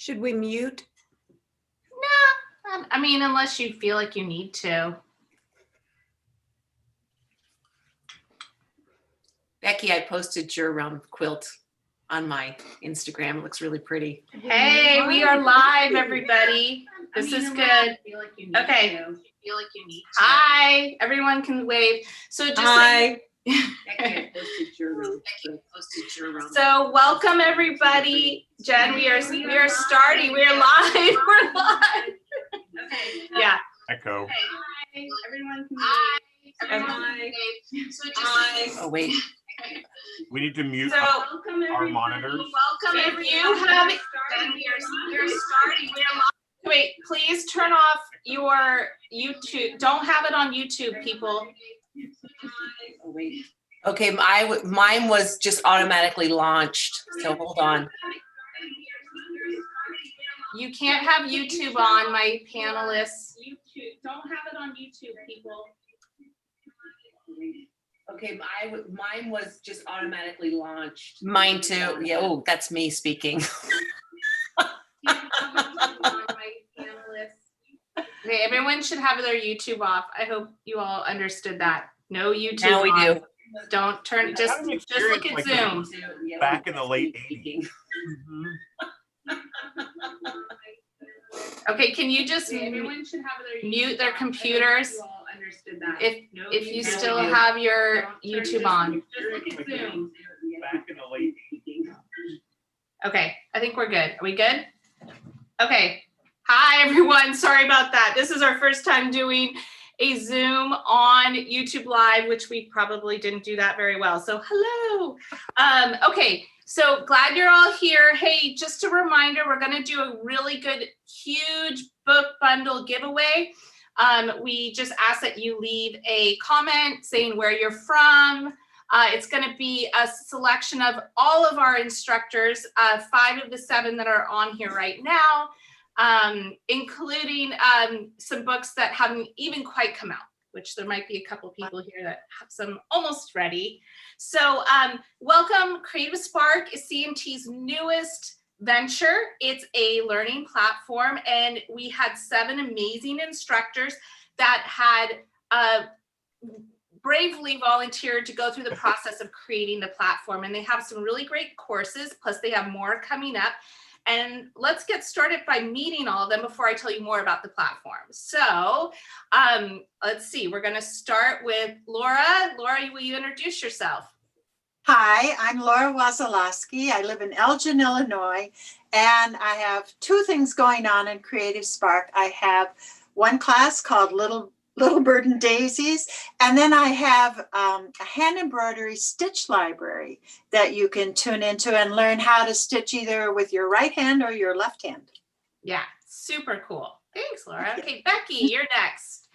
Should we mute? No, I mean, unless you feel like you need to. Becky, I posted your quilt on my Instagram. It looks really pretty. Hey, we are live, everybody. This is good. Okay. Hi, everyone can wave. So just Hi. So welcome everybody. Jen, we are starting. We are live. We're live. Okay. Yeah. Echo. Hi. Everyone can wave. So just Oh wait. We need to mute so our monitors. Welcome. If you have we are starting. We are live. Wait, please turn off your YouTube. Don't have it on YouTube, people. Oh, wait. Okay, mine was just automatically launched. So hold on. You can't have YouTube on, my panelists. YouTube. Don't have it on YouTube, people. Okay, mine was just automatically launched. Mine too. Yeah. Oh, that's me speaking. Okay, everyone should have their YouTube off. I hope you all understood that. No YouTube. Now we do. Don't turn. Just look at like Zoom. Back in the late 80s. Okay, can you just mute their computers? If you still have your YouTube on. Back in the late 80s. Okay, I think we're good. Are we good? Okay. Hi, everyone. Sorry about that. This is our first time doing a Zoom on YouTube Live, which we probably didn't do that very well. So hello. Okay, so glad you're all here. Hey, just a reminder, we're going to do a really good, huge book bundle giveaway. We just ask that you leave a comment saying where you're from. It's going to be a selection of all of our instructors, 5 of the 7 that are on here right now, including some books that haven't even quite come out, which there might be a couple people here that have some almost ready. So welcome. Creative Spark is CMT's newest venture. It's a learning platform, and we had 7 amazing instructors that had bravely volunteered to go through the process of creating the platform, and they have some really great courses, plus they have more coming up. And let's get started by meeting all of them before I tell you more about the platform. So let's see, we're gonna start with Laura. Laura, will you introduce yourself? Hi, I'm Laura Wazolowski. I live in Elgin, Illinois, and I have 2 things going on in Creative Spark. I have one class called Little Bird and Daisies, and then I have a hand embroidery stitch library that you can tune into and learn how to stitch either with your right hand or your left hand. Yeah, super cool. Thanks, Laura. Okay, Becky, you're next.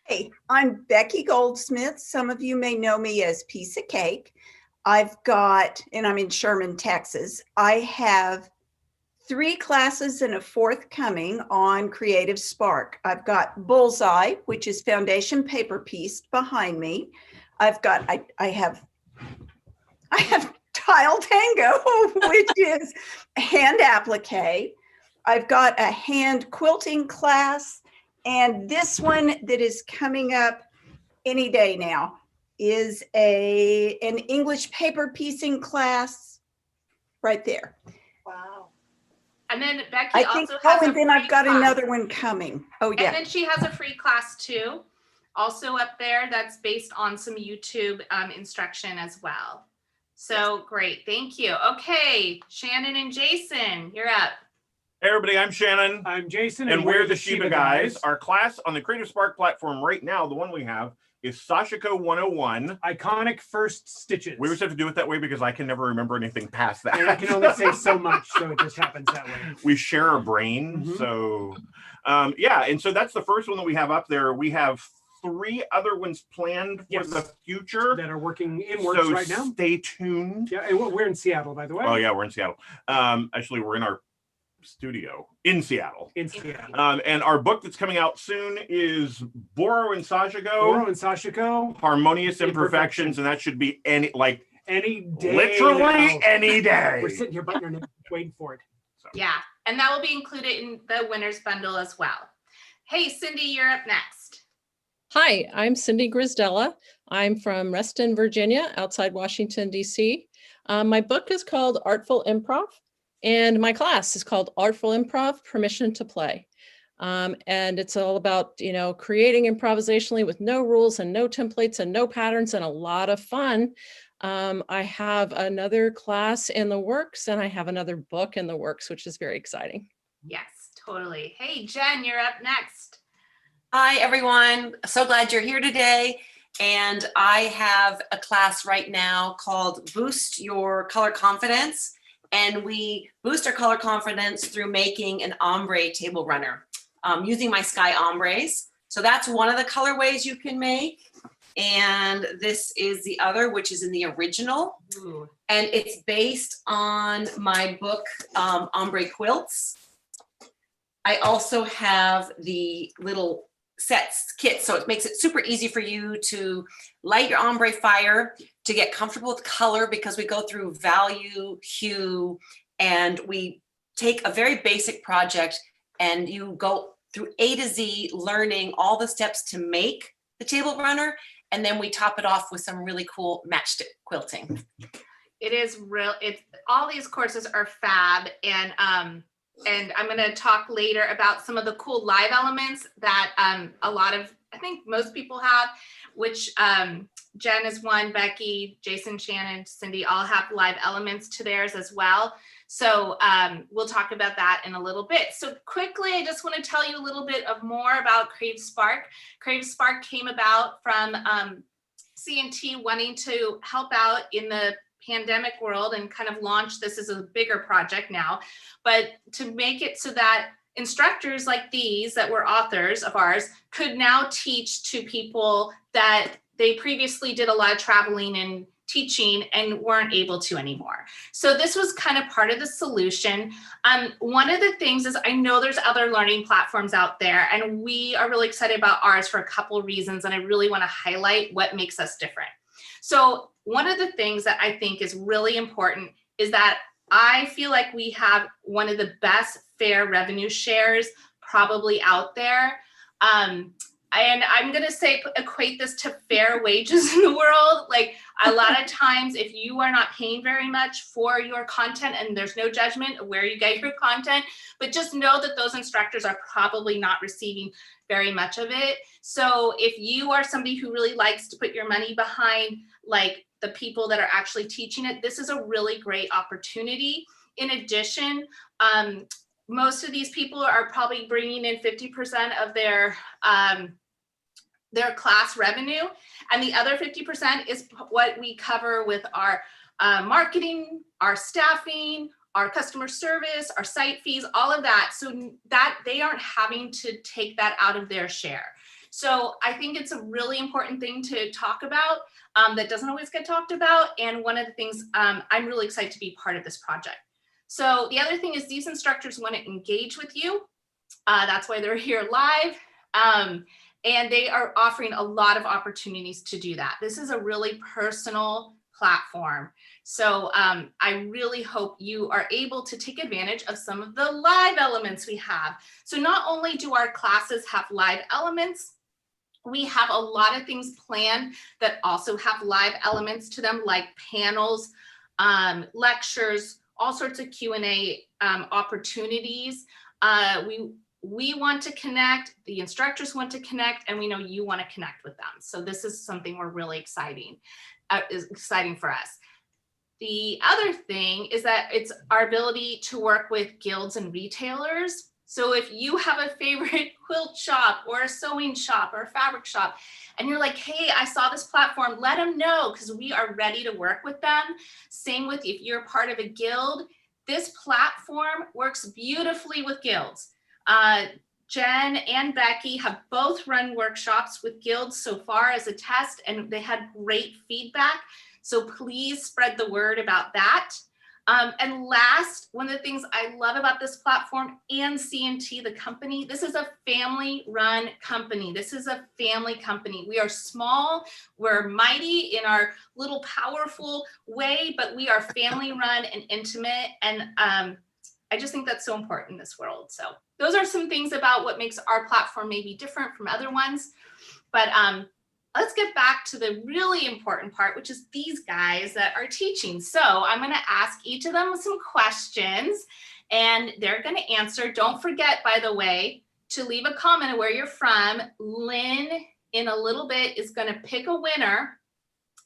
Hey, I'm Becky Goldsmith. Some of you may know me as Piece of Cake. I've got, and I'm in Sherman, Texas. I have 3 classes and a 4th coming on Creative Spark. I've got Bullseye, which is foundation paper piece behind me. I've got, I have Tile Tango, which is hand applique. I've got a hand quilting class, and this one that is coming up any day now is an English paper piecing class right there. Wow. And then Becky I think, also has and then I've got class. another one coming. Oh yeah. And then she has a free class too, also up there, that's based on some YouTube instruction as well. So great, thank you. Okay, Shannon and Jason, you're up. Hey everybody, I'm Shannon. I'm Jason. And we're the Shiva guys. Our class on the Creative Spark platform right now, the one we have, is Sashiko 101. Iconic first stitches. We always have to do it that way because I can never remember anything past that. And I can only say so much, so it just happens that way. We share a brain, so yeah. And so that's the first one that we have up there. We have 3 other ones planned for the future that are working in works right now. Stay tuned. Yeah, and we're in Seattle, by the way. Oh yeah, we're in Seattle. Actually, we're in our studio in Seattle. And our book that's coming out soon is Boro and Sashiko. Harmonious Imperfections, and that should be any day. Literally any day. We're sitting here biting our nails waiting for it. So. Yeah. And that will be included in the winner's bundle as well. Hey, Cindy, you're up next. Hi, I'm Cindy Grisdella. I'm from Reston, Virginia, outside Washington, D.C. My book is called Artful Improv, and my class is called Artful Improv, Permission to Play. And it's all about, creating improvisationally with no rules and no templates and no patterns and a lot of fun. I have another class in the works and I have another book in the works, which is very exciting. Yes, totally. Hey, Jen, you're up next. Hi, everyone. So glad you're here today. And I have a class right now called Boost Your Color Confidence. And we boost our color confidence through making an ombre table runner using my sky ombres. So that's one of the colorways you can make. And this is the other, which is in the original. Ooh. And it's based on my book, Ombre Quilts. I also have the little sets kit, so it makes it super easy for you to light your ombre fire, to get comfortable with color, because we go through value, hue, and we take a very basic project and you go through A to Z, learning all the steps to make the table runner, and then we top it off with some really cool matchstick quilting. It is real. It's all these courses are fab, and I'm going to talk later about some of the cool live elements that a lot of, I think most people have, which Jen is one, Becky, Jason, Shannon, Cindy all have live elements to theirs as well. So we'll talk about that in a little bit. So quickly, I just want to tell you a little bit of more about Crave Spark. Crave Spark came about from C&T wanting to help out in the pandemic world and kind of launch this as a bigger project now, but to make it so that instructors like these that were authors of ours could now teach to people that they previously did a lot of traveling and teaching and weren't able to anymore. So this was kind of part of the solution. One of the things is I know there's other learning platforms out there, and we are really excited about ours for a couple of reasons, and I really want to highlight what makes us different. So one of the things that I think is really important is that I feel like we have one of the best fair revenue shares probably out there. And I'm going to say, equate this to fair wages in the world. Like a lot of times, if you are not paying very much for your content, and there's no judgment of where you get your content, but just know that those instructors are probably not receiving very much of it. So if you are somebody who really likes to put your money behind like the people that are actually teaching it, this is a really great opportunity. In addition, most of these people are probably bringing in 50% of their class revenue, and the other 50% is what we cover with our marketing, our staffing, our customer service, our site fees, all of that, so that they aren't having to take that out of their share. So I think it's a really important thing to talk about that doesn't always get talked about, and one of the things I'm really excited to be part of this project. So the other thing is these instructors want to engage with you. That's why they're here live. And they are offering a lot of opportunities to do that. This is a really personal platform. So I really hope you are able to take advantage of some of the live elements we have. So not only do our classes have live elements, we have a lot of things planned that also have live elements to them, like panels, lectures, all sorts of Q&A opportunities. We want to connect, the instructors want to connect, and we know you want to connect with them. So this is something we're really exciting for us. The other thing is that it's our ability to work with guilds and retailers. So if you have a favorite quilt shop or a sewing shop or a fabric shop, and you're like, hey, I saw this platform, let them know, because we are ready to work with them. Same with if you're part of a guild, this platform works beautifully with guilds. Jen and Becky have both run workshops with guilds so far as a test, and they had great feedback. So please spread the word about that. And last, one of the things I love about this platform and C&T, the company, this is a family-run company. This is a family company. We are small, we're mighty in our little powerful way, but we are family-run and intimate. And I I just think that's so important in this world. So those are some things about what makes our platform maybe different from other ones. But let's get back to the really important part, which is these guys that are teaching. So I'm going to ask each of them some questions and they're going to answer. Don't forget, by the way, to leave a comment of where you're from. Lynn, in a little bit, is going to pick a winner,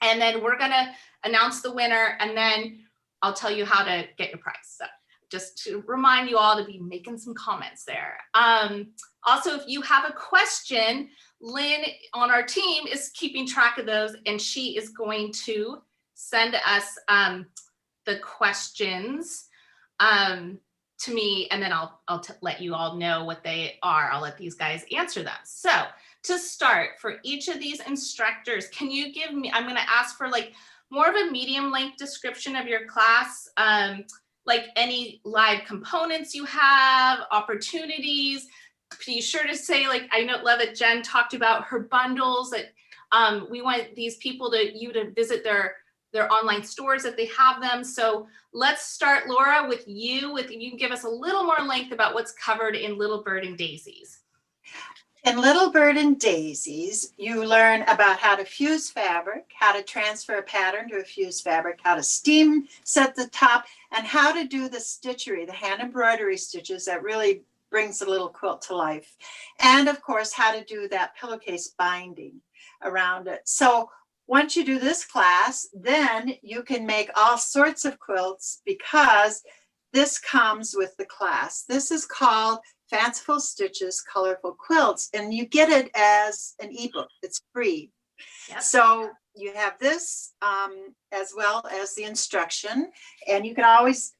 and then we're going to announce the winner, and then I'll tell you how to get your prize. So just to remind you all to be making some comments there. Also, if you have a question, Lynn on our team is keeping track of those, and she is going to send us the questions to me, and then I'll let you all know what they are. I'll let these guys answer them. So to start, for each of these instructors, can you give me, I'm going to ask for like more of a medium length description of your class, like any live components you have, opportunities. Be sure to say, like, I know love that Jen talked about her bundles, that we want these people to visit their online stores if they have them. So let's start, Laura, with you. You can give us a little more length about what's covered in Little Bird and Daisies. In Little Bird and Daisies, you learn about how to fuse fabric, how to transfer a pattern to a fused fabric, how to steam set the top, and how to do the stitchery, the hand embroidery stitches that really brings the little quilt to life. And of course, how to do that pillowcase binding around it. So once you do this class, then you can make all sorts of quilts because this comes with the class. This is called Fanciful Stitches, Colorful Quilts, and you get it as an ebook. It's free. Yep. So you have this as well as the instruction, and you can always,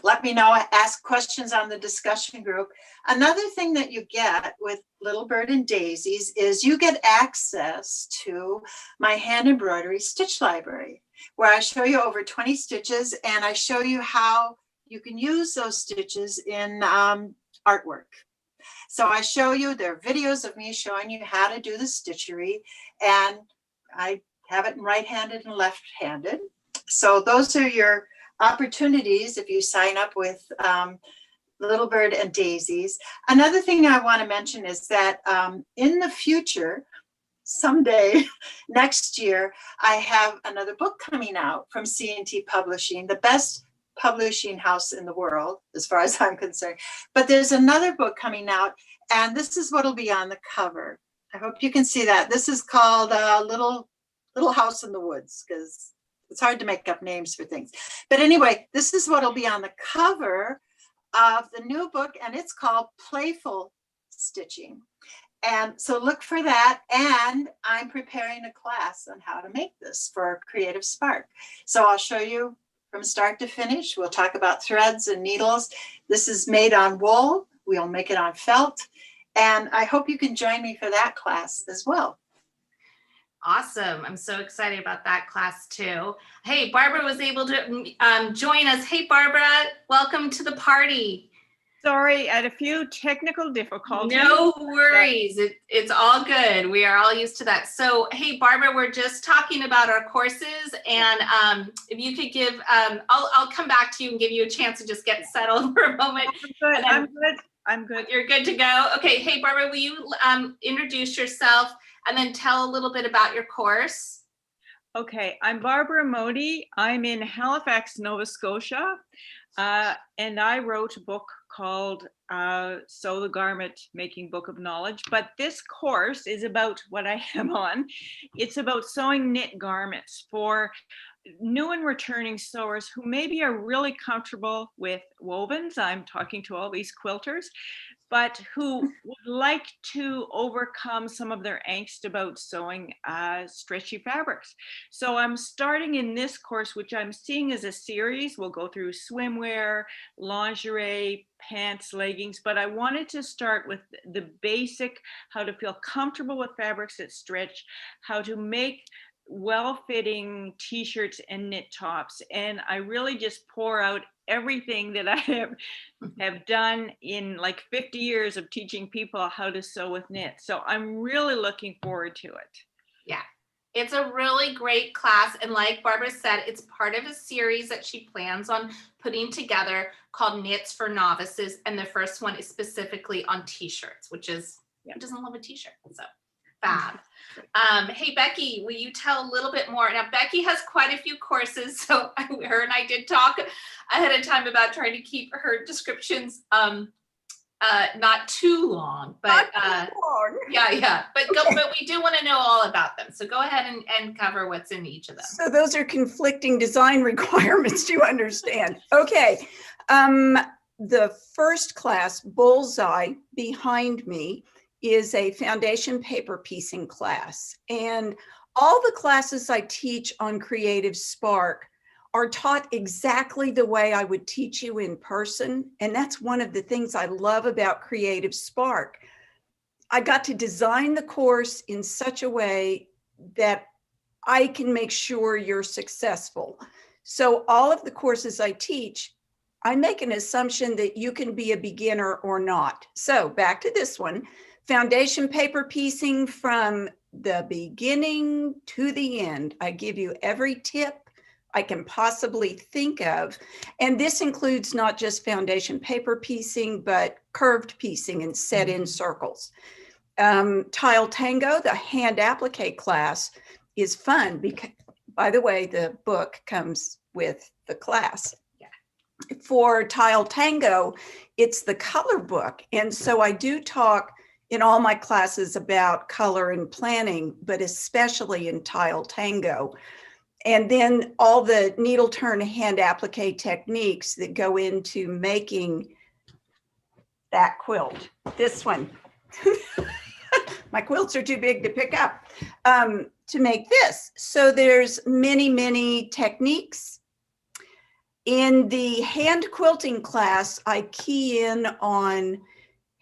let me know, ask questions on the discussion group. Another thing that you get with Little Bird and Daisies is you get access to my hand embroidery stitch library, where I show you over 20 stitches, and I show you how you can use those stitches in artwork. So I show you, there are videos of me showing you how to do the stitchery, and I have it in right-handed and left-handed. So those are your opportunities if you sign up with Little Bird and Daisies. Another thing I want to mention is that in the future, someday next year, I have another book coming out from C&T Publishing, the best publishing house in the world, as far as I'm concerned. But there's another book coming out, and this is what'll be on the cover. I hope you can see that. This is called Little House in the Woods, because it's hard to make up names for things. But anyway, this is what'll be on the cover of the new book, and it's called Playful Stitching. And so look for that. And I'm preparing a class on how to make this for Creative Spark. So I'll show you from start to finish. We'll talk about threads and needles. This is made on wool. We'll make it on felt. And I hope you can join me for that class as well. Awesome. I'm so excited about that class too. Hey, Barbara was able to join us. Hey, Barbara, welcome to the party. Sorry, I had a few technical difficulties. No worries. It's all good. We are all used to that. So, hey, Barbara, we're just talking about our courses, and if you could give, I'll come back to you and give you a chance to just get settled for a moment. I'm good. You're good to go. Okay. Hey, Barbara, will you introduce yourself and then tell a little bit about your course? Okay, I'm Barbara Modi. I'm in Halifax, Nova Scotia, and I wrote a book called Sew the Garment, Making Book of Knowledge. But this course is about what I am on. It's about sewing knit garments for new and returning sewers who maybe are really comfortable with wovens. I'm talking to all these quilters, but who would like to overcome some of their angst about sewing stretchy fabrics. So I'm starting in this course, which I'm seeing as a series. We'll go through swimwear, lingerie, pants, leggings, but I wanted to start with the basic, how to feel comfortable with fabrics that stretch, how to make well-fitting t-shirts and knit tops. And I really just pour out everything that I have done in like 50 years of teaching people how to sew with knit. So I'm really looking forward to it. Yeah, It's a really great class. And like Barbara said, it's part of a series that she plans on putting together called Knits for Novices. And the first one is specifically on t-shirts, which is, who doesn't love a t-shirt? So fab. Hey, Becky, will you tell a little bit more? Now, Becky has quite a few courses. So her and I did talk ahead of time about trying to keep her descriptions not too long, but yeah, but we do want to know all about them. So go ahead and cover what's in each of them. So those are conflicting design requirements, you understand. Okay. The first class, Bullseye, behind me, is a foundation paper piecing class. And all the classes I teach on Creative Spark are taught exactly the way I would teach you in person. And that's one of the things I love about Creative Spark. I got to design the course in such a way that I can make sure you're successful. So all of the courses I teach, I make an assumption that you can be a beginner or not. So back to this one, foundation paper piecing from the beginning to the end. I give you every tip I can possibly think of. And this includes not just foundation paper piecing, but curved piecing and set in circles. Tile Tango, the hand applique class, is fun because, by the way, the book comes with the class. Yeah. For Tile Tango, it's the color book. And so I do talk in all my classes about color and planning, but especially in Tile Tango. And then all the needle turn hand applique techniques that go into making that quilt. This one. My quilts are too big to pick up to make this. So there's many, many techniques. In the hand quilting class, I key in on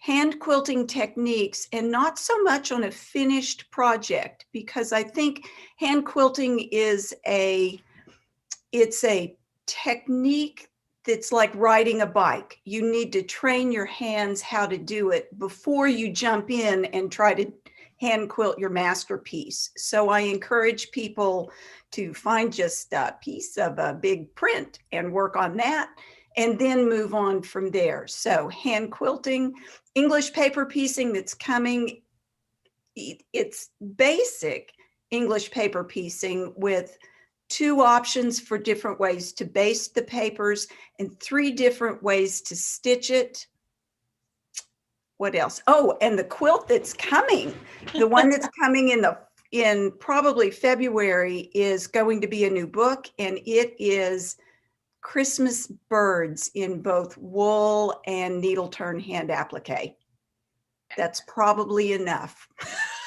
hand quilting techniques and not so much on a finished project, because I think hand quilting is it's a technique that's like riding a bike. You need to train your hands how to do it before you jump in and try to hand quilt your masterpiece. So I encourage people to find just a piece of a big print and work on that, and then move on from there. So hand quilting, English paper piecing that's coming, it's basic English paper piecing with 2 options for different ways to baste the papers and 3 different ways to stitch it. What else? Oh, and the quilt that's coming, the one that's coming in probably February, is going to be a new book, and it is Christmas birds in both wool and needle turn hand applique. That's probably enough.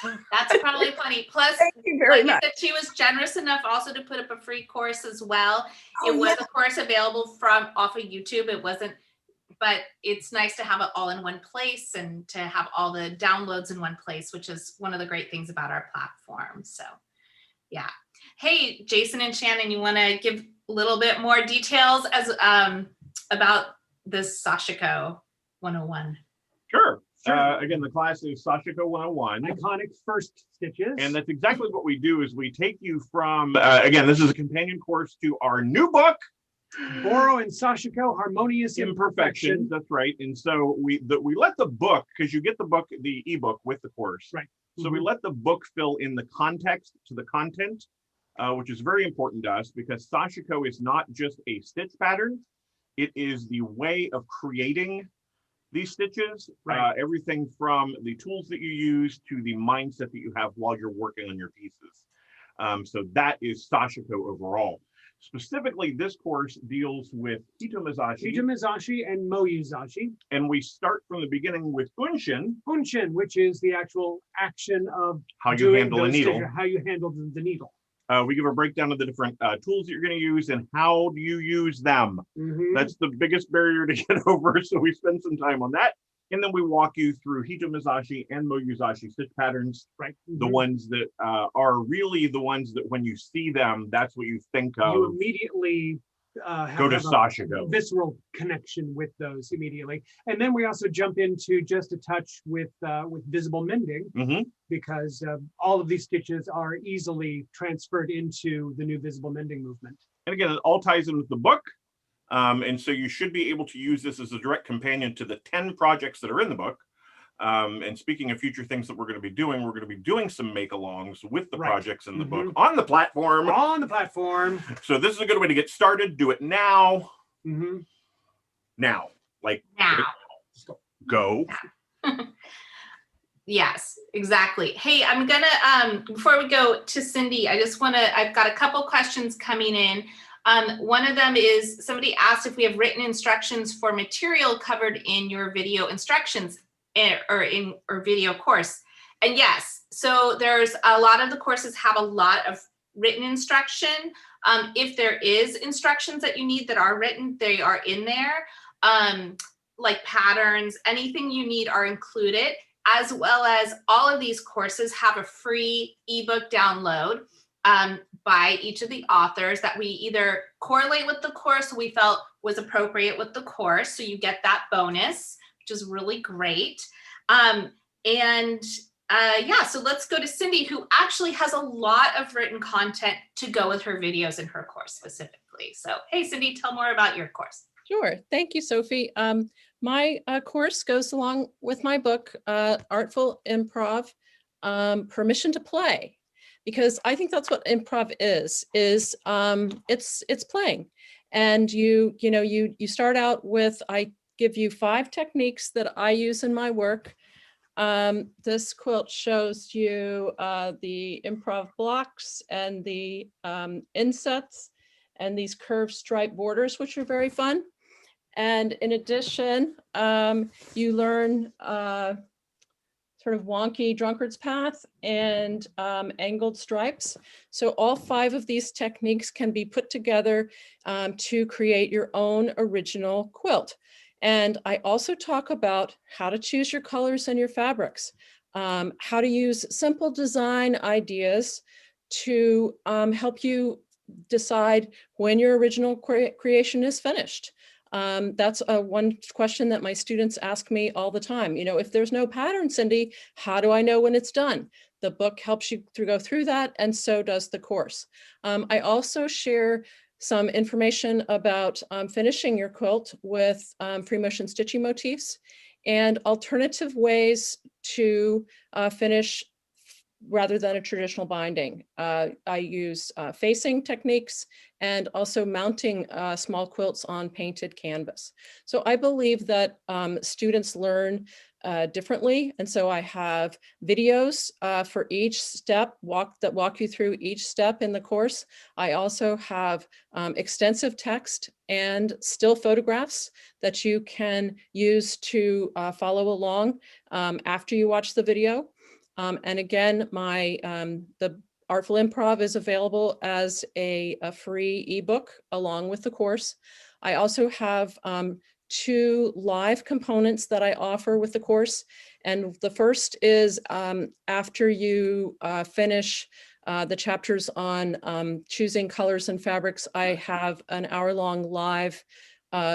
That's probably plenty. Plus, thank you very much. That she was generous enough also to put up a free course as well. Oh, it was yeah. a course available off of YouTube. It wasn't, but it's nice to have it all in one place and to have all the downloads in one place, which is one of the great things about our platform. So yeah. Hey, Jason and Shannon, you want to give a little bit more details as about this Sashiko 101? Sure. Again, the class is Sashiko 101. Iconic first stitches. And that's exactly what we do is we take you from, again, this is a companion course to our new book, Boro and Sashiko, Harmonious Imperfection. That's right. And so we let the book, because you get the book, the ebook with the course. Right. So we let the book fill in the context to the content, which is very important to us, because Sashiko is not just a stitch pattern. It is the way of creating these stitches, right. Everything from the tools that you use to the mindset that you have while you're working on your pieces. So that is Sashiko overall. Specifically, this course deals with Hitomizashi and Moyuzashi. And we start from the beginling with Unshin. Unshin, which is the actual action of how you handle a needle. Stitches, how you handle the needle. We give a breakdown of the different tools that you're going to use and how do you use them. That's the biggest barrier to get over, so we spend some time on that. And then we walk you through Hitomizashi and Moyuzashi stitch patterns, right? The ones that are really the ones that when you see them, that's what you think of. You immediately Go to have a Sashiko. visceral connection with those immediately. And then we also jump into just a touch with visible mending, Mhm. because all of these stitches are easily transferred into the new visible mending movement. And again, it all ties in with the book. And so you should be able to use this as a direct companion to the 10 projects that are in the book. And speaking of future things that we're going to be doing some make-alongs with the Right. projects in the book Mhm. on the platform. On the platform. So this is a good way to get started. Do it now. Mhm. Now. Like, Now. go. Yes, exactly. Hey, I'm gonna, before we go to Cindy, I've got a couple questions coming in. One of them is, somebody asked if we have written instructions for material covered in your video instructions or video course. And yes, so there's a lot of the courses have a lot of written instruction. If there is instructions that you need that are written, they are in there. Like patterns, anything you need are included, as well as all of these courses have a free ebook download by each of the authors that we either correlate with the course we felt was appropriate with the course. So you get that bonus, which is really great. Yeah, so let's go to Cindy, who actually has a lot of written content to go with her videos in her course specifically. So, hey, Cindy, tell more about your course. Sure. Thank you, Sophie. My course goes along with my book, Artful Improv, Permission to Play, because I think that's what improv is it's playing. And you start out with, I give you 5 techniques that I use in my work. This quilt shows you the improv blocks and the insets and these curved stripe borders, which are very fun. And in addition, you learn sort of wonky drunkard's path and angled stripes. So all 5 of these techniques can be put together to create your own original quilt. And I also talk about how to choose your colors and your fabrics, how to use simple design ideas to help you decide when your original creation is finished. That's one question that my students ask me all the time. If there's no pattern, Cindy, how do I know when it's done? The book helps you go through that, and so does the course. I also share some information about finishing your quilt with free motion stitching motifs and alternative ways to finish rather than a traditional binding. I use facing techniques and also mounting small quilts on painted canvas. So I believe that students learn differently. And so I have videos for each step that walk you through each step in the course. I also have extensive text and still photographs that you can use to follow along after you watch the video. And again, the Artful Improv is available as a free ebook along with the course. I also have 2 live components that I offer with the course. And the first is after you finish the chapters on choosing colors and fabrics, I have an hour-long live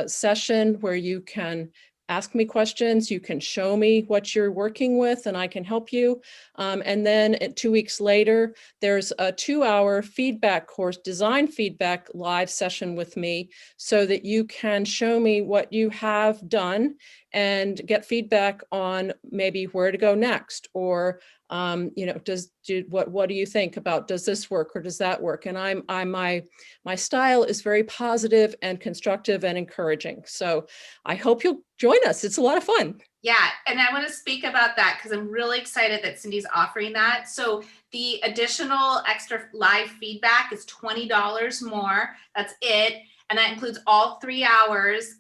session where you can ask me questions, you can show me what you're working with, and I can help you. And then 2 weeks later, there's a 2-hour feedback course, design feedback live session with me, so that you can show me what you have done and get feedback on maybe where to go next, or what do you think about, does this work or does that work? And my style is very positive and constructive and encouraging. So I hope you'll join us. It's a lot of fun. Yeah, and I want to speak about that because I'm really excited that Cindy's offering that. So the additional extra live feedback is $20 more. That's it. And that includes all 3 hours,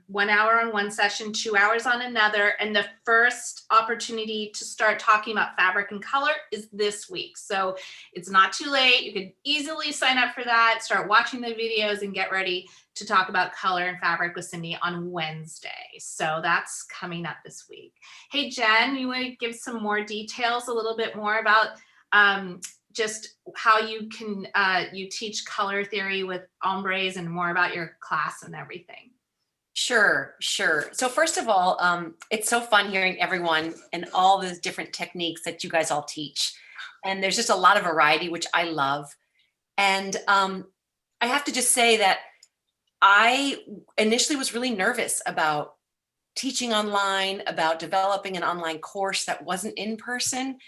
1 hour on one session, 2 hours on another. And the first opportunity to start talking about fabric and color is this week. So it's not too late. You can easily sign up for that, start watching the videos, and get ready to talk about color and fabric with Cindy on Wednesday. So that's coming up this week. Hey, Jen, you want to give some more details, a little bit more about just how you can you teach color theory with ombres and more about your class and everything. Sure. So first of all, it's so fun hearing everyone and all the different techniques that you guys all teach. And there's just a lot of variety, which I love. And I have to just say that I initially was really nervous about teaching online, about developing an online course that wasn't in person.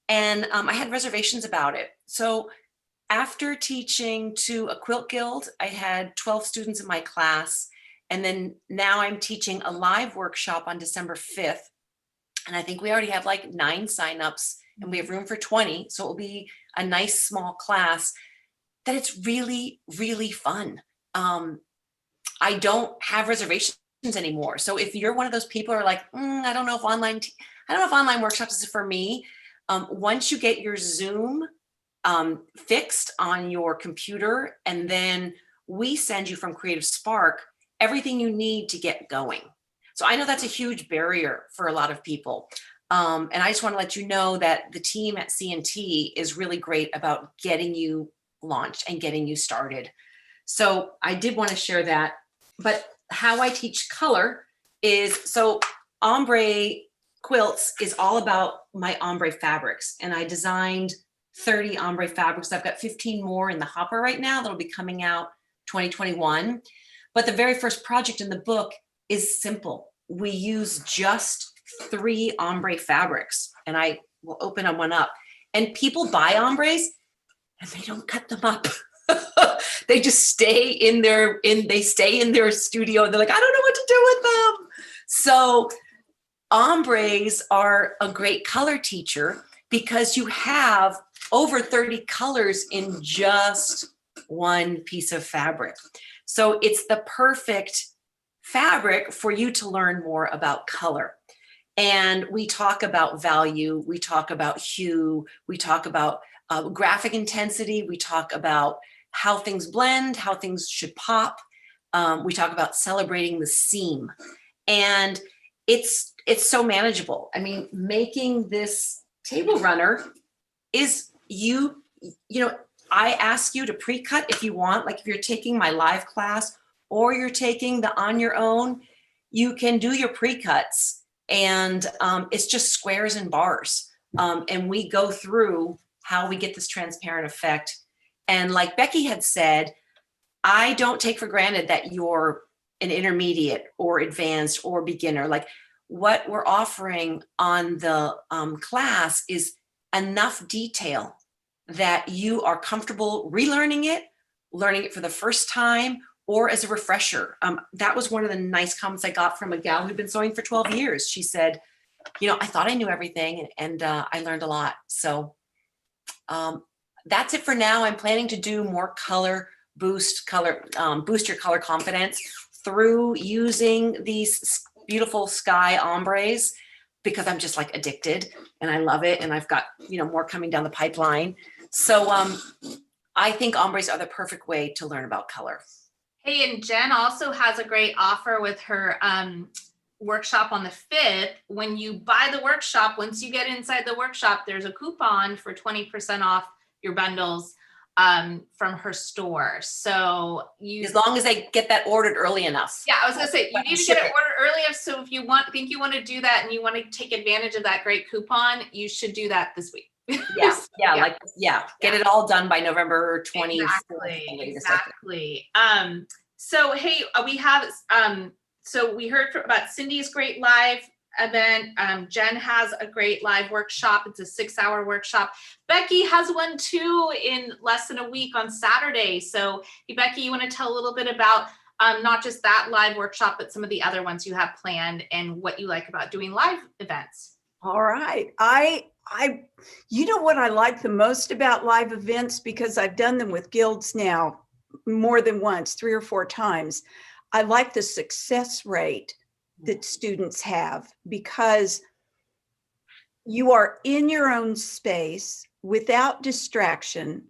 And I had reservations about it. So after teaching to a quilt guild, I had 12 students in my class. And then now I'm teaching a live workshop on December 5th. And I think we already have like 9 signups and we have room for 20. So it will be a nice small class that it's really, really fun. I don't have reservations anymore. So if you're one of those people who are like, I don't know if online workshops is for me. Once you get your Zoom fixed on your computer, and then we send you from Creative Spark everything you need to get going. So I know that's a huge barrier for a lot of people. And I just want to let you know that the team at C&T is really great about getting you launched and getting you started. So I did want to share that. But how I teach color is, so Ombre Quilts is all about my ombre fabrics. And I designed 30 ombre fabrics. I've got 15 more in the hopper right now that'll be coming out 2021. But the very first project in the book is simple. We use just 3 ombre fabrics, and I will open one up. And people buy ombres and they don't cut them up. They just stay in their studio. And they're like, I don't know what to do with them. So ombres are a great color teacher because you have over 30 colors in just one piece of fabric. So it's the perfect fabric for you to learn more about color. And we talk about value, we talk about hue, we talk about graphic intensity, we talk about how things blend, how things should pop. We talk about celebrating the seam. And it's so manageable. I mean, making this table runner is I ask you to pre-cut if you want, like if you're taking my live class or you're taking the on your own, you can do your pre-cuts, and it's just squares and bars. And we go through how we get this transparent effect. And like Becky had said, I don't take for granted that you're an intermediate or advanced or beginner. Like what we're offering on the class is enough detail that you are comfortable relearning it, learning it for the first time, or as a refresher. That was one of the nice comments I got from a gal who'd been sewing for 12 years. She said, I thought I knew everything, and I learned a lot. So that's it for now. I'm planning to do more boost your color confidence through using these beautiful sky ombres, because I'm just like addicted and I love it. And I've got, more coming down the pipeline. So I think ombres are the perfect way to learn about color. Hey, and Jen also has a great offer with her workshop on the 5th. When you buy the workshop, once you get inside the workshop, there's a coupon for 20% off your bundles from her store. So as long as they get that ordered early enough. Yeah, I was gonna say, you need to get it ordered early enough. So if you think you want to do that and you want to take advantage of that great coupon, you should do that this week. Get it all done by November 24th. Exactly. So hey, we have so we heard about Cindy's great live event. Jen has a great live workshop. It's a 6-hour workshop. Becky has one too in less than a week on Saturday. So hey, Becky, you want to tell a little bit about not just that live workshop, but some of the other ones you have planned and what you like about doing live events? All right. What I like the most about live events, because I've done them with guilds now more than once, 3 or 4 times. I like the success rate that students have, because you are in your own space without distraction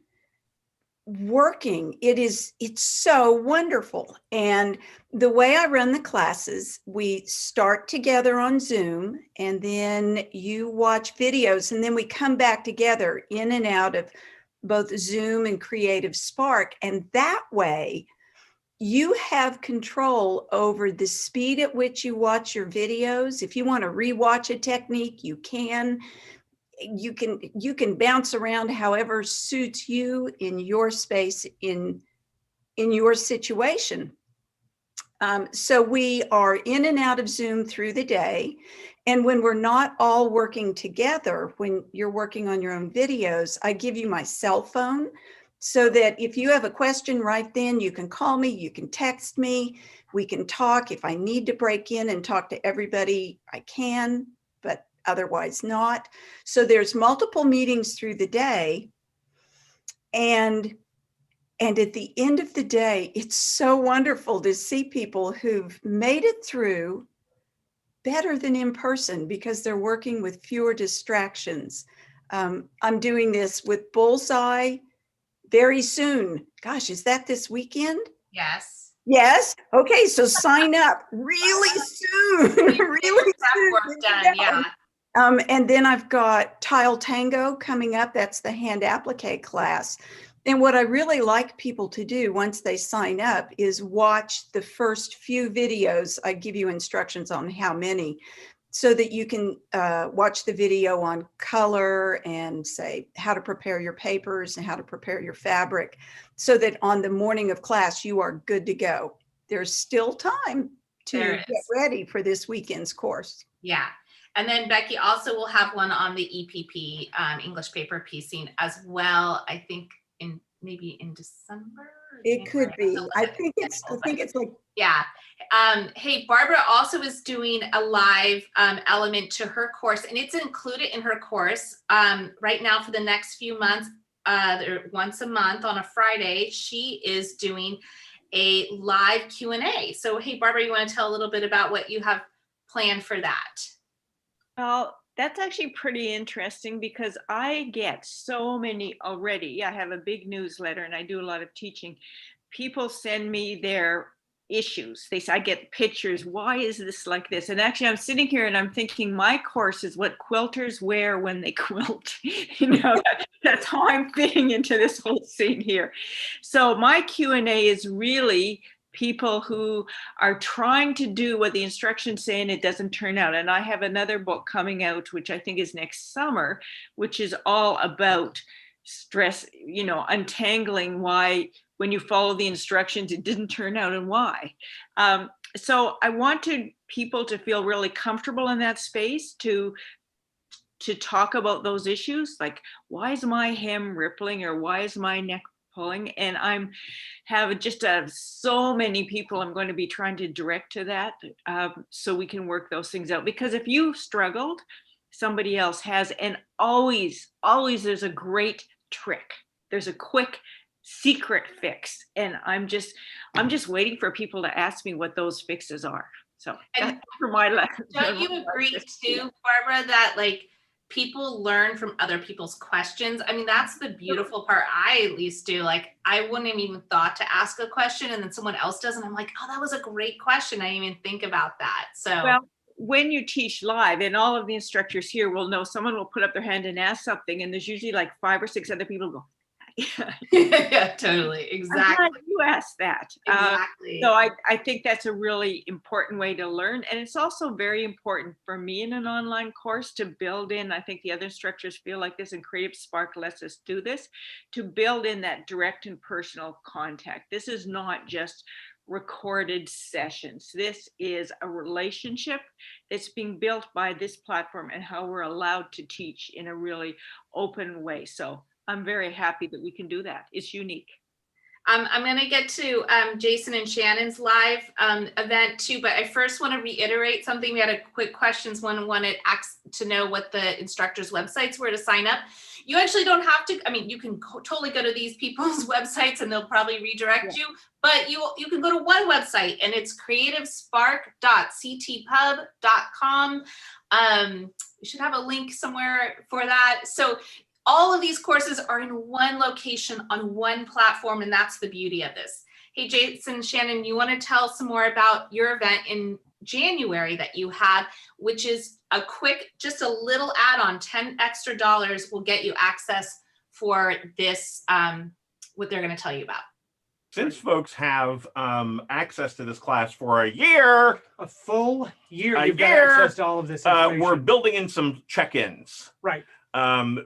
working. It's so wonderful. And the way I run the classes, we start together on Zoom, and then you watch videos, and then we come back together in and out of both Zoom and Creative Spark. And that way, you have control over the speed at which you watch your videos. If you want to rewatch a technique, you can. You can bounce around however suits you in your space, in your situation. So we are in and out of Zoom through the day. And when we're not all working together, when you're working on your own videos, I give you my cell phone so that if you have a question right then, you can call me, you can text me, we can talk. If I need to break in and talk to everybody, I can, but otherwise not. So there's multiple meetings through the day. And at the end of the day, it's so wonderful to see people who've made it through better than in person because they're working with fewer distractions. I'm doing this with Bullseye very soon. Gosh, is that this weekend? Yes. Yes. Okay, so sign up really soon. Really soon. Work done, yeah. And then I've got Tile Tango coming up. That's the hand applique class. And what I really like people to do once they sign up is watch the first few videos. I give you instructions on how many, so that you can watch the video on color and say how to prepare your papers and how to prepare your fabric, so that on the morning of class, you are good to go. There's still time to get ready for this weekend's course. Yeah. And then Becky also will have one on the EPP, English paper piecing as well. I think maybe in December. It could be. I think it's like, yeah. Hey, Barbara also is doing a live element to her course, and it's included in her course right now for the next few months. Once a month on a Friday, she is doing a live Q&A. So, hey, Barbara, you want to tell a little bit about what you have planned for that? Well, that's actually pretty interesting because I get so many already. I have a big newsletter and I do a lot of teaching. People send me their issues. They say, I get pictures. Why is this like this? And actually I'm sitting here and I'm thinking my course is what quilters wear when they quilt. That's how I'm fitting into this whole scene here. So my Q&A is really people who are trying to do what the instructions say and it doesn't turn out. And I have another book coming out, which I think is next summer, which is all about stress, untangling why when you follow the instructions, it didn't turn out and why. So I wanted people to feel really comfortable in that space to talk about those issues, like why is my hem rippling or why is my neck pulling? And I'm have just so many people I'm going to be trying to direct to that so we can work those things out. Because if you struggled, somebody else has, and always there's a great trick. There's a quick secret fix. And I'm just waiting for people to ask me what those fixes are. So that's for my lesson. Don't you agree too, Barbara, that like people learn from other people's questions? I mean, that's the beautiful part. I at least do. Like, I wouldn't have even thought to ask a question and then someone else does. And I'm like, oh, that was a great question. I didn't even think about that. So, well, when you teach live, and all of the instructors here will know, someone will put up their hand and ask something. And there's usually like 5 or 6 other people go, yeah, totally. Exactly. I'm glad you asked that. Exactly. So I think that's a really important way to learn. And it's also very important for me in an online course to build in, I think the other instructors feel like this, and Creative Spark lets us do this, to build in that direct and personal contact. This is not just recorded sessions. This is a relationship that's being built by this platform and how we're allowed to teach in a really open way. So I'm very happy that we can do that. It's unique. I'm going to get to Jason and Shannon's live event too, but I first want to reiterate something. We had a quick questions. One wanted to know what the instructors' websites were to sign up. You actually don't have to. I mean, you can totally go to these people's websites and they'll probably redirect you, but you can go to one website and it's creativespark.ctpub.com. We should have a link somewhere for that. So all of these courses are in one location on one platform, and that's the beauty of this. Hey, Jason, Shannon, you want to tell some more about your event in January that you had, which is a quick, just a little add-on, $10 extra will get you access for this, what they're going to tell you about. Since folks have access to this class for a year, A full year, A you've got year, access to all of this information. we're building in some check-ins. Right.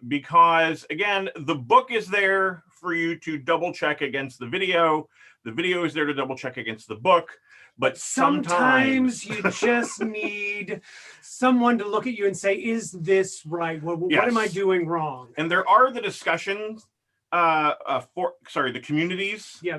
Because again, the book is there for you to double check against the video. The video is there to double check against the book. But sometimes you just need someone to look at you and say, is this right? What am I Yes. doing wrong? And there are the discussions the communities Yeah.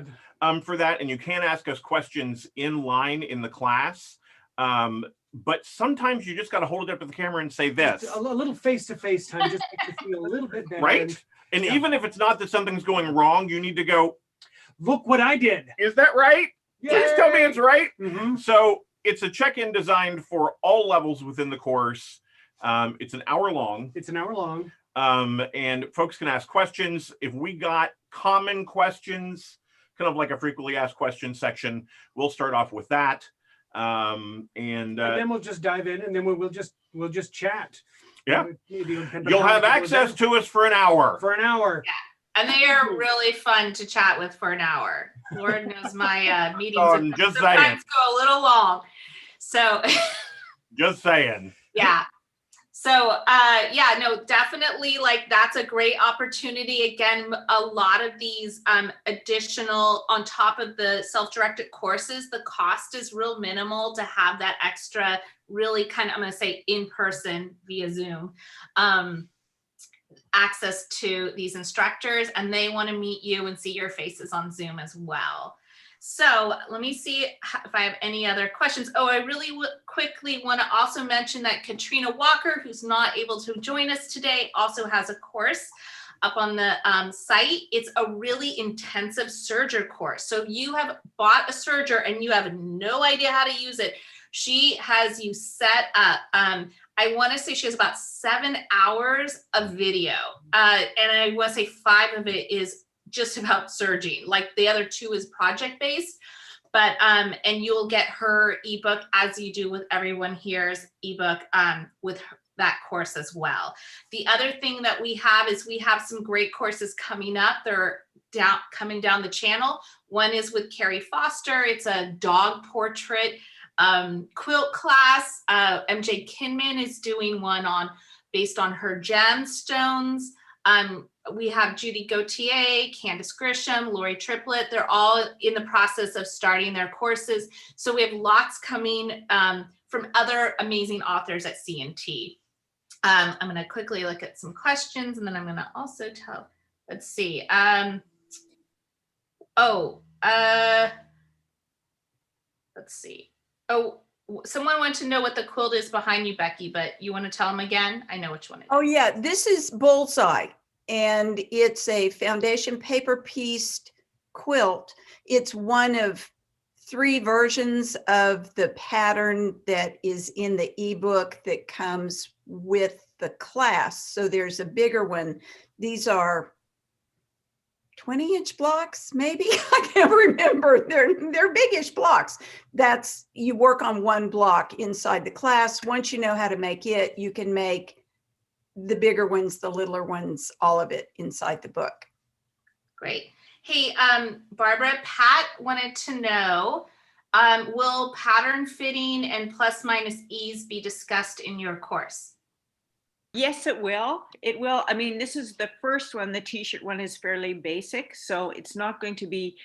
For that, and you can ask us questions in line in the class. But sometimes you just got to hold it up to the camera and say this. Just a little face-to-face time just makes you feel a little bit better. Right? And yeah. even if it's not that something's going wrong, you need to go, Look what I did. is that right? Please tell me it's right. Mm-hmm. So it's a check-in designed for all levels within the course. It's an hour long. It's an hour long. And folks can ask questions. If we got common questions, kind of like a frequently asked questions section, we'll start off with that. And then we'll just dive in, and then we'll just chat. Yeah. You'll You'll have access to us for an hour. For an hour. Yeah. And they are really fun to chat with for an hour. Lord knows my meetings Just sometimes saying. go a little long. So Just saying. yeah. So yeah, no, definitely, like, that's a great opportunity. Again, a lot of these additional, on top of the self-directed courses, the cost is real minimal to have that extra, really kind of, I'm going to say in person via Zoom, access to these instructors, and they want to meet you and see your faces on Zoom as well. So let me see if I have any other questions. Oh, I really quickly want to also mention that Katrina Walker, who's not able to join us today, also has a course up on the site. It's a really intensive serger course. So if you have bought a serger and you have no idea how to use it, she has you set up. I want to say she has about 7 hours of video. And I want to say 5 of it is just about serging. Like, the other 2 is project based, but and you'll get her ebook, as you do with everyone here's ebook, with that course as well. The other thing that we have is we have some great courses coming up. They're coming down the channel. One is with Carrie Foster. It's a dog portrait quilt class. MJ Kinman is doing one based on her gemstones. We have Judy Gautier, Candice Grisham, Lori Triplett. They're all in the process of starting their courses. So we have lots coming from other amazing authors at CNT. I'm going to quickly look at some questions, and then I'm going to also let's see. Let's see. Oh, someone wanted to know what the quilt is behind you, Becky, but you want to tell them again? I know which one it is. Oh yeah, this is Bullseye, and it's a foundation paper pieced quilt. It's one of 3 versions of the pattern that is in the ebook that comes with the class. So there's a bigger one. These are 20-inch blocks, maybe. I can't remember. They're biggish blocks. That's, you work on one block inside the class. Once you know how to make it, you can make the bigger ones, the littler ones, all of it inside the book. Great. Hey, Barbara, Pat wanted to know, will pattern fitting and plus minus ease be discussed in your course? Yes, it will. It will. I mean, this is the first one. The t-shirt one is fairly basic, so it's not going to be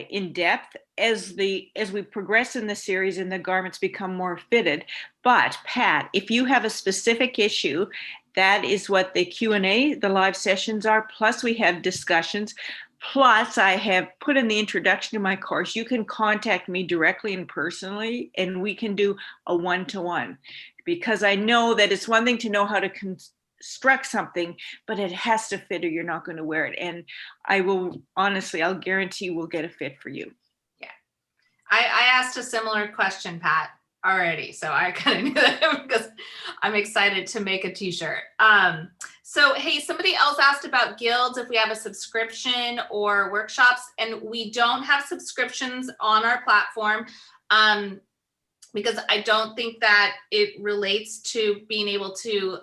in depth as we progress in the series and the garments become more fitted. But Pat, if you have a specific issue, that is what the Q&A, the live sessions are. Plus we have discussions. Plus I have put in the introduction to my course. You can contact me directly and personally, and we can do a one-to-one. Because I know that it's one thing to know how to construct something, but it has to fit or you're not going to wear it. And I will, honestly, I'll guarantee we'll get a fit for you. Yeah. I asked a similar question, Pat, already. So I kind of knew that because I'm excited to make a t-shirt. So, hey, somebody else asked about guilds, if we have a subscription or workshops, and we don't have subscriptions on our platform. Because I don't think that it relates to being able to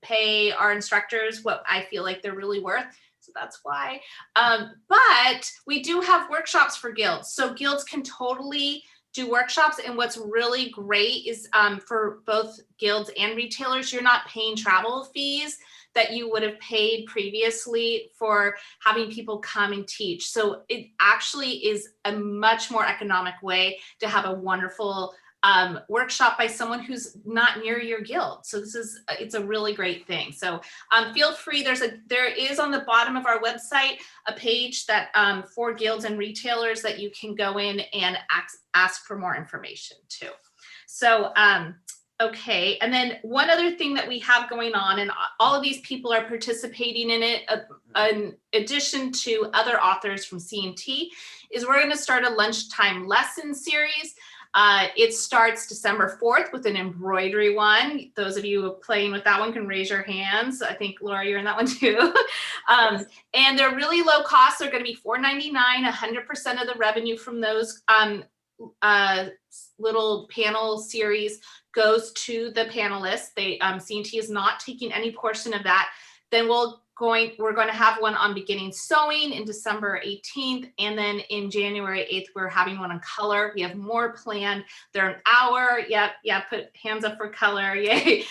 pay our instructors what I feel like they're really worth. So that's why. But we do have workshops for guilds. So guilds can totally do workshops. And what's really great is for both guilds and retailers, you're not paying travel fees that you would have paid previously for having people come and teach. So it actually is a much more economic way to have a wonderful workshop by someone who's not near your guild. So it's a really great thing. So feel free, there is on the bottom of our website a page that for guilds and retailers that you can go in and ask for more information too. So okay, and then one other thing that we have going on, and all of these people are participating in it, in addition to other authors from C&T, is we're going to start a lunchtime lesson series. It starts December 4th with an embroidery one. Those of you playing with that one can raise your hands. I think, Laura, you're in that one too. And they're really low cost. They're going to be $4.99. 100% of the revenue from those little panel series goes to the panelists. C&T is not taking any portion of that. Then we're going to have one on beginning sewing in December 18th. And then in January 8th, we're having one on color. We have more planned. They're an hour. Yep. Yeah. Put hands up for color. Yay.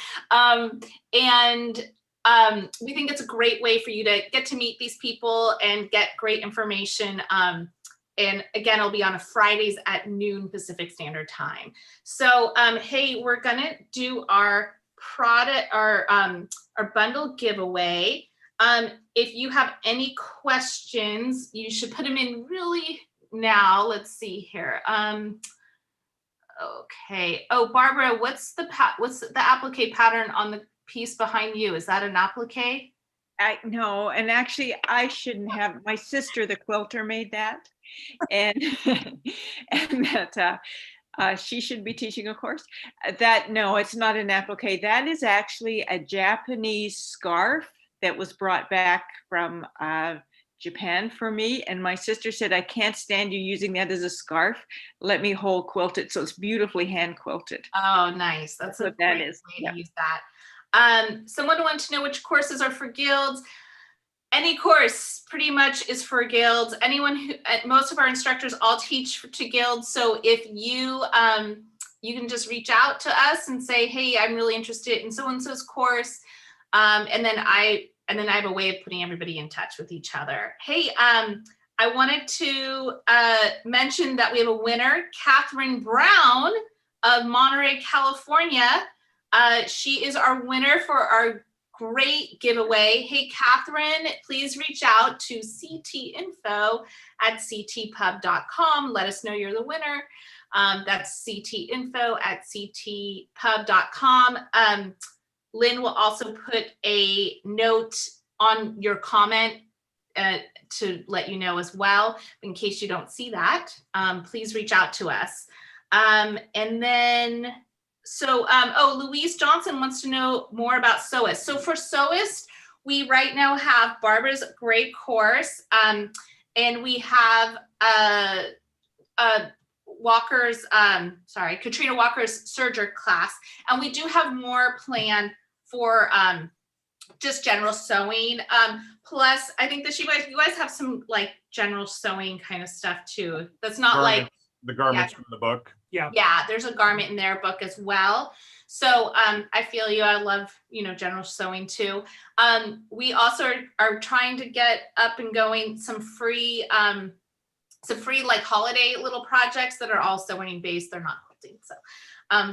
We think it's a great way for you to get to meet these people and get great information. And again, it'll be on a Fridays at noon Pacific Standard Time. So, hey, we're gonna do our product, our bundle giveaway. If you have any questions, you should put them in really now. Let's see here. Okay. Oh, Barbara, what's the applique pattern on the piece behind you? Is that an applique? No, and actually I shouldn't have. My sister, the quilter, made that, and and that she should be teaching a course. No, it's not an applique. That is actually a Japanese scarf that was brought back from Japan for me. And my sister said, I can't stand you using that as a scarf. Let me whole quilt it. So it's beautifully hand quilted. Oh, nice. That's a great way to use that. Someone wanted to know which courses are for guilds. Any course pretty much is for guilds. Most of our instructors all teach to guilds. So if you can just reach out to us and say, hey, I'm really interested in so-and-so's course. And then I have a way of putting everybody in touch with each other. Hey, I wanted to mention that we have a winner, Catherine Brown of Monterey, California. She is our winner for our great giveaway. Hey, Catherine, please reach out to ctinfo@ctpub.com. Let us know you're the winner. That's ctinfo@ctpub.com. Lynn will also put a note on your comment to let you know as well. In case you don't see that, please reach out to us. And then, Louise Johnson wants to know more about Sewist. So for Sewist, we right now have Barbara's great course, and we have Katrina Walker's Serger class, and we do have more planned for just general sewing. Plus, I think that you guys have some like general sewing kind of stuff too. That's not like the garments from the book. Yeah. Yeah, there's a garment in their book as well. So I feel you. I love, general sewing too. We also are trying to get up and going some free like holiday little projects that are all sewing based. They're not quilting. So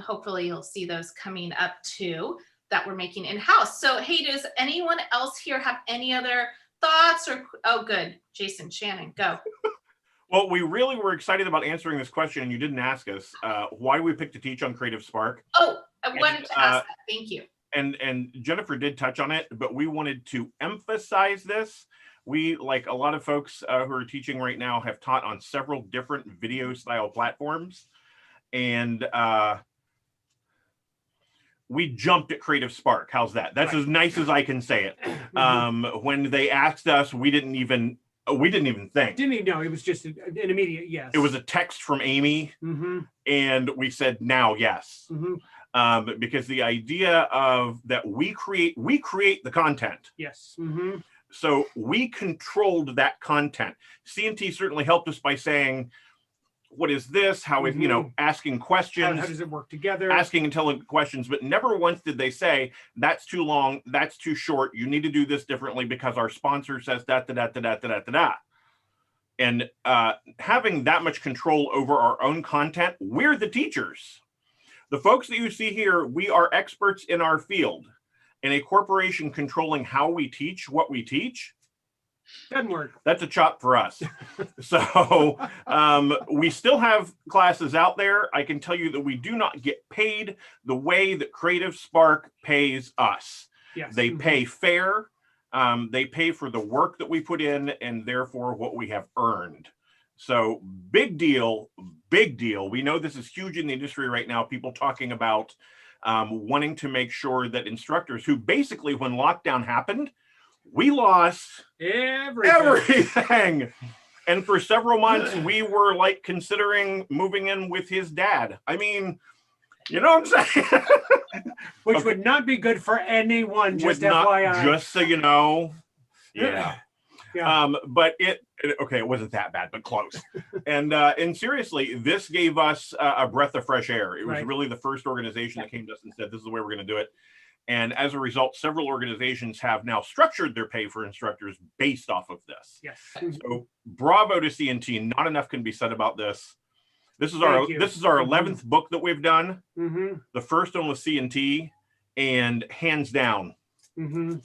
hopefully you'll see those coming up too that we're making in-house. So hey, does anyone else here have any other thoughts or, oh good, Jason, Shannon, go. Well, we really were excited about answering this question, and you didn't ask us. Why do we pick to teach on Creative Spark? Oh, I wanted to ask that. Thank you. And Jennifer did touch on it, but we wanted to emphasize this. We, like a lot of folks who are teaching right now, have taught on several different video style platforms. And we jumped at Creative Spark. How's that? That's right. As nice as I can say it. When they asked us, we didn't even think. Didn't even know. It was just an immediate yes. It was a text from Amy, and we said now yes, because the idea of that we create the content. Yes. So we controlled that content. C&T certainly helped us by saying, what is this? How is, asking questions. How does it work together? Asking intelligent questions, but never once did they say, that's too long, that's too short, you need to do this differently because our sponsor says that. And having that much control over our own content, we're the teachers. The folks that you see here, we are experts in our field. And a corporation controlling how we teach, what we teach, Doesn't work. that's a chop for us. So we still have classes out there. I can tell you that we do not get paid the way that Creative Spark pays us. Yes. They pay fair. They pay for the work that we put in and therefore what we have earned. So big deal, big deal. We know this is huge in the industry right now. People talking about wanting to make sure that instructors who basically, when lockdown happened, we lost everything. And for several months, we were like considering moving in with his dad. I mean, you know what I'm saying? Which would not be good for anyone, just Would not, FYI. just so you know. Yeah. Yeah. But it wasn't that bad, but close. And seriously, this gave us a breath of fresh air. It was Right. really the first organization that came to us and said, this is the way we're going to do it. And as a result, several organizations have now structured their pay for instructors based off of this. Yes. So bravo to C&T. Not enough can be said about this. This is Thank you. our 11th book that we've done. Mm-hmm. The first one was C&T, and hands down, Mm-hmm.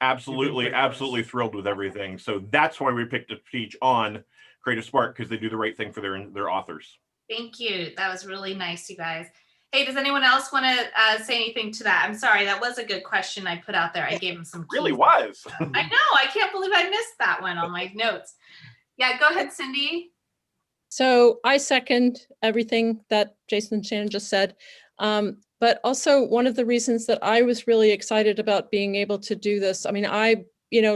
absolutely great for us. absolutely thrilled with everything. So that's why we picked to teach on Creative Spark, because they do the right thing for their authors. Thank you. That was really nice, you guys. Hey, does anyone else want to say anything to that? I'm sorry, that was a good question I put out there. I gave him some keys. Really was. I know. I can't believe I missed that one on my notes. Yeah, go ahead, Cindy. So I second everything that Jason and Shannon just said. But also one of the reasons that I was really excited about being able to do this, I mean, I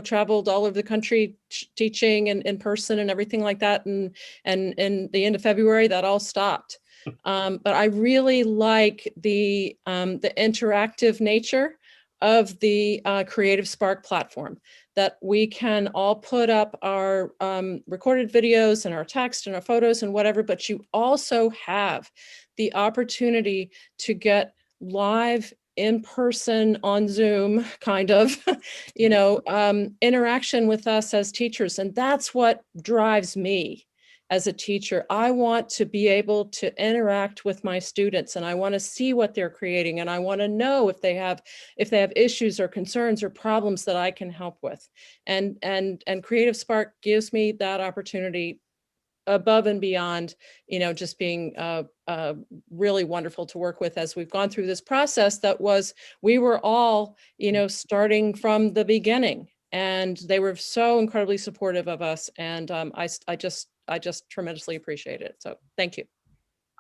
traveled all over the country teaching and in person and everything like that. And in the end of February, that all stopped. But I really like the interactive nature of the Creative Spark platform, that we can all put up our recorded videos and our text and our photos and whatever, but you also have the opportunity to get live in person on Zoom kind of, interaction with us as teachers. And that's what drives me as a teacher. I want to be able to interact with my students, and I want to see what they're creating, and I want to know if they have issues or concerns or problems that I can help with. And Creative Spark gives me that opportunity above and beyond, just being really wonderful to work with as we've gone through this process we were all, starting from the beginning, and they were so incredibly supportive of us. And I just tremendously appreciate it. So thank you.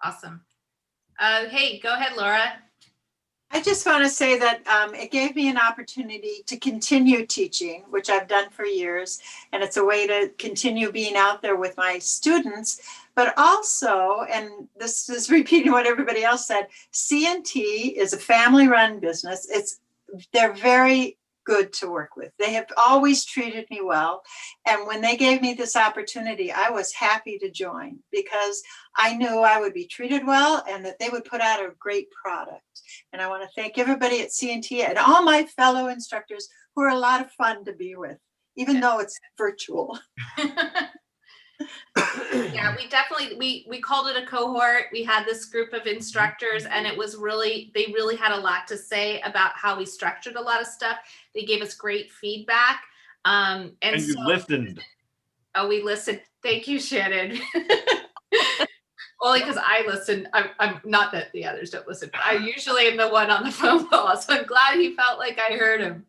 Awesome. Hey, go ahead, Laura. I just want to say that it gave me an opportunity to continue teaching, which I've done for years. And it's a way to continue being out there with my students. But also, and this is repeating what everybody else said, C&T is a family-run business. They're very good to work with. They have always treated me well. And when they gave me this opportunity, I was happy to join because I knew I would be treated well and that they would put out a great product. And I want to thank everybody at C&T and all my fellow instructors who are a lot of fun to be with, even though it's virtual. Yeah, we called it a cohort. We had this group of instructors, and they really had a lot to say about how we structured a lot of stuff. They gave us great feedback. And you listened. Oh, we listened. Thank you, Shannon. Only because I listen. I'm not that the others don't listen, but I usually am the one on the phone call. So I'm glad he felt like I heard him.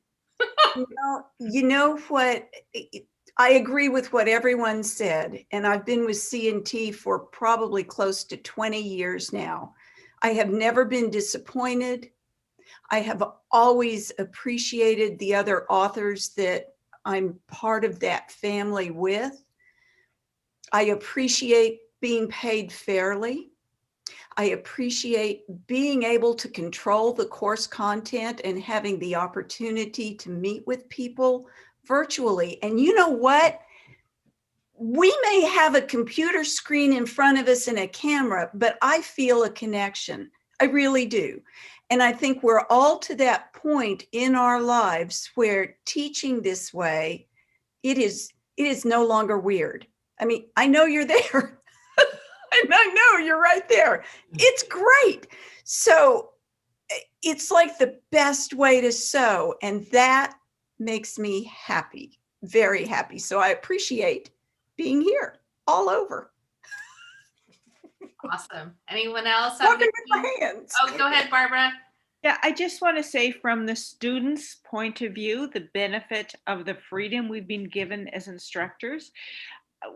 You know what? I agree with what everyone said, and I've been with C&T for probably close to 20 years now. I have never been disappointed. I have always appreciated the other authors that I'm part of that family with. I appreciate being paid fairly. I appreciate being able to control the course content and having the opportunity to meet with people virtually. And you know what? We may have a computer screen in front of us and a camera, but I feel a connection. I really do. And I think we're all to that point in our lives where teaching this way, it is no longer weird. I mean, I know you're there. And I know you're right there. It's great. So it's like the best way to sew. And that makes me happy, very happy. So I appreciate being here all over. Awesome. Anyone else? have Talking with anything? my hands. Oh, go ahead, Barbara. Yeah, I just want to say from the students' point of view, the benefit of the freedom we've been given as instructors. I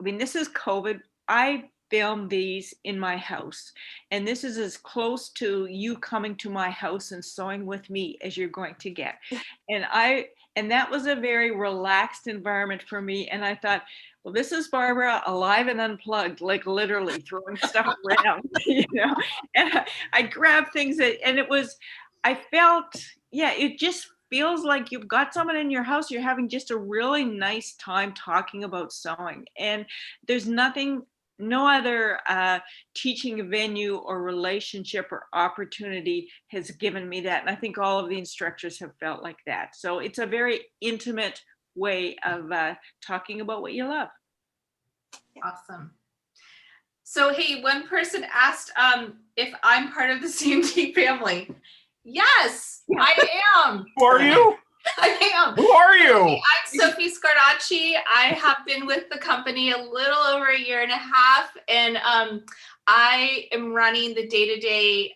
mean, this is COVID. I film these in my house, and this is as close to you coming to my house and sewing with me as you're going to get. And that was a very relaxed environment for me. And I thought, well, this is Barbara alive and unplugged, like literally throwing stuff around, you know. And I grabbed things and it was, I felt, yeah, it just feels like you've got someone in your house, you're having just a really nice time talking about sewing. And there's no other teaching venue or relationship or opportunity has given me that. And I think all of the instructors have felt like that. So it's a very intimate way of talking about what you love. Awesome. So, hey, one person asked if I'm part of the CMT family. Yes, I am. Who are you? I am. Who are you? I'm Sophie Scarachi. I have been with the company a little over a year and a half, and I am running the day-to-day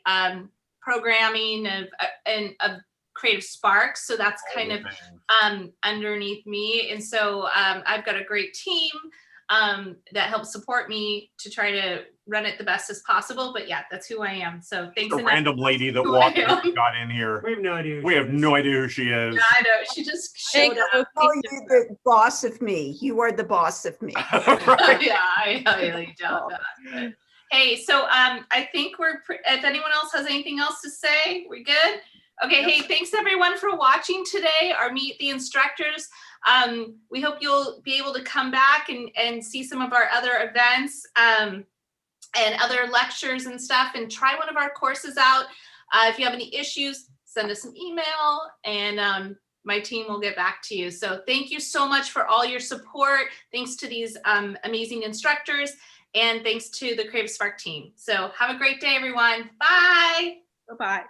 programming of Creative Spark. So that's kind of underneath me. And so I've got a great team that helps support me to try to run it the best as possible. But yeah, that's who I am. So thanks. The random lady that got in here. We have no idea. We have no idea who she is. Yeah, I know. She just showed up. Oh, you're the boss of me. You are the boss of me. Right. Yeah, I highly doubt that. But, hey, so I think if anyone else has anything else to say, we good? Okay, hey, thanks everyone for watching today, our Meet the Instructors. We hope you'll be able to come back and see some of our other events and other lectures and stuff, and try one of our courses out. If you have any issues, send us an email, and my team will get back to you. So thank you so much for all your support. Thanks to these amazing instructors, and thanks to the Creative Spark team. So have a great day, everyone. Bye. Bye-bye.